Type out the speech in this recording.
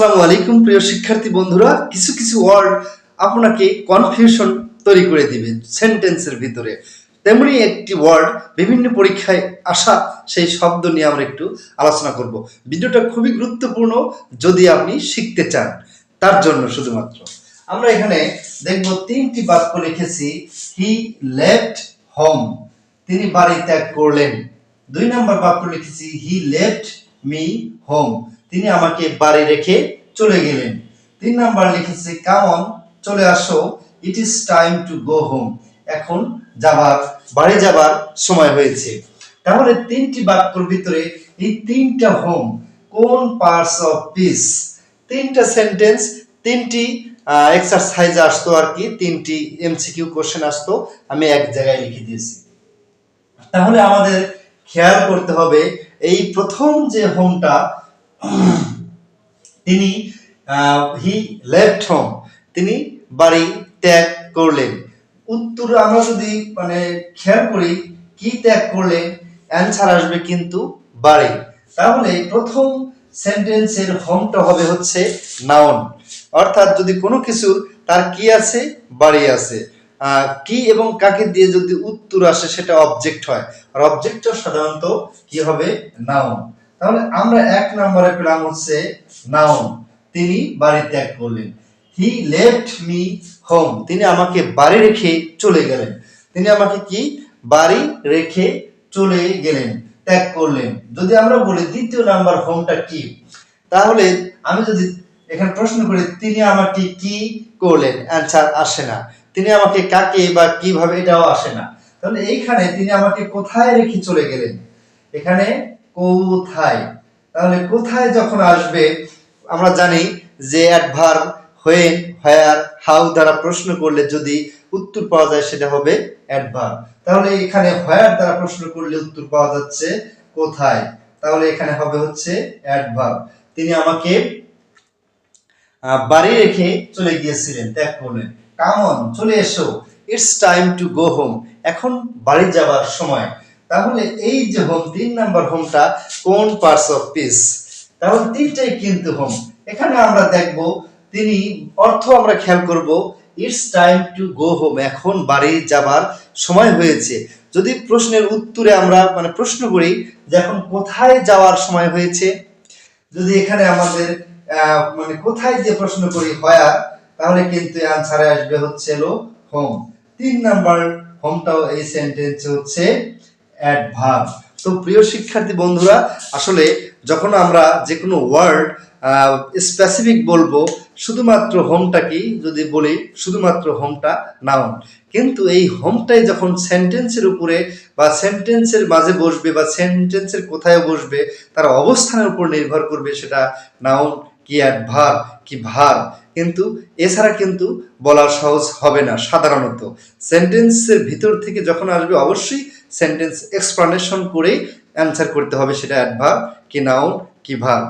আসসালামু আলাইকুম প্রিয় শিক্ষার্থী বন্ধুরা, কিছু কিছু ওয়ার্ড আপনাকে কনফিউশন তৈরি করে দিবে সেন্টেন্সের ভিতরে। তেমনি একটি ওয়ার্ড বিভিন্ন পরীক্ষায় আসা সেই শব্দ নিয়ে আমরা একটু আলোচনা করব। ভিডিওটা খুবই গুরুত্বপূর্ণ যদি আপনি শিখতে চান, তার জন্য শুধুমাত্র আমরা এখানে দেখব তিনটি বাক্য লিখেছি। হি লেফট হোম, তিনি বাড়ি ত্যাগ করলেন। 2 নম্বর বাক্য লিখেছি হি লেফট মি হোম, তিনি আমাকে বাড়ি রেখে চলে গেলেন। 3 নাম্বার লিখেছি কাম অন, চলে আসো, it is time to go home, এখন বাড়ি যাবার সময় হয়েছে। তাহলে তিনটি বাক্যের ভিতরে এই তিনটা হোম কোন পার্টস অফ পিস, তিনটা সেন্টেন্স, তিনটি এক্সারসাইজ আসতো আর কি, তিনটি এমসিকিউ কোশ্চেন আসতো, আমি এক জায়গায় লিখে দিয়েছি। তাহলে আমাদের খেয়াল করতে হবে এই প্রথম যে হোমটা, তিনি হি লেফট হোম, তিনি বাড়ি ত্যাগ করলেন। উত্তর আমরা যদি খেয়াল করি কি ত্যাগ করলেন, অ্যান্সার আসবে কিন্তু বাড়ি। তাহলে প্রথম সেন্টেন্সের হোমটা হবে হচ্ছে নাউন, অর্থাৎ যদি কোনো কিছুর তার কি আছে, বাড়ি আছে, কি এবং কাকে দিয়ে যদি উত্তর আসে সেটা অবজেক্ট হয়, আর অবজেক্টটা সাধারণত কি হবে, নাউন। তাহলে আমরা 1 নম্বরে পেলাম হচ্ছে নাউন, তিনি বাড়ি ত্যাগ করলেন। হি লেফট মি হোম, তিনি আমাকে বাড়ি রেখে চলে গেলেন। তিনি আমাকে কি বাড়ি রেখে চলে গেলেন, ত্যাগ করলেন। যদি আমরা বলি দ্বিতীয় নাম্বার হোমটা কি, তাহলে আমি যদি এখানে প্রশ্ন করি তিনি আমাকে কি করলেন, অ্যান্সার আসে না। তিনি আমাকে কাকে বা কিভাবে, এটাও আসে না। তাহলে এইখানে তিনি আমাকে কোথায় রেখে চলে গেলেন, এখানে কোথায়। তাহলে কোথায় যখন আসবে আমরা জানি যে অ্যাডভার্ব হোয়েন, হোয়ার, হাউ দ্বারা প্রশ্ন করলে যদি উত্তর পাওয়া যায় সেটা হবে অ্যাডভার্ব। তাহলে এখানে হোয়ার দ্বারা প্রশ্ন করলে উত্তর পাওয়া যাচ্ছে কোথায়, তাহলে এখানে হবে হচ্ছে অ্যাডভার্ব। তিনি আমাকে বাড়ি রেখে চলে গিয়েছিলেন, ত্যাগ করলেন। কাম অন, চলে এসো, it's time to go home, এখন বাড়ি যাবার সময়। তাহলে এই যে হোম, 3 নাম্বার হোমটা কোন পার্টস অফ পিস, তাহলে তিনটাই কিন্তু হোম। এখানে আমরা দেখব তিনি অর্থ আমরা খেয়াল করব, it's time to go home, এখন বাড়ি যাবার সময় হয়েছে। যদি প্রশ্নের উত্তরে আমরা প্রশ্ন করি যে এখন কোথায় যাওয়ার সময় হয়েছে, যদি এখানে আমাদের কোথায় যে প্রশ্ন করি হোয়ার, তাহলে কিন্তু অ্যানসারে আসবে হচ্ছে হোম। 3 নাম্বার হোমটাও এই সেন্টেন্সে হচ্ছে অ্যাডভার্ব। তো প্রিয় শিক্ষার্থী বন্ধুরা, আসলে যখন আমরা যে কোনো ওয়ার্ড স্পেসিফিক বলবো, শুধুমাত্র হোমটা কি যদি বলি, শুধুমাত্র হোমটা নাউন, কিন্তু এই হোমটাই যখন সেন্টেন্সের উপরে বা সেন্টেন্সের মাঝে বসবে বা সেন্টেন্সের কোথায় বসবে তার অবস্থানের উপর নির্ভর করবে সেটা নাউন কি অ্যাডভার্ব কি ভার্ব। কিন্তু এছাড়া কিন্তু বলা সহজ হবে না। সাধারণত সেন্টেন্সের ভিতর থেকে যখন আসবে অবশ্যই সেন্টেন্স এক্সপ্লানেশন করে অ্যান্সার করতে হবে, সেটা অ্যাডভার্ব কি নাউন কি ভার্ব।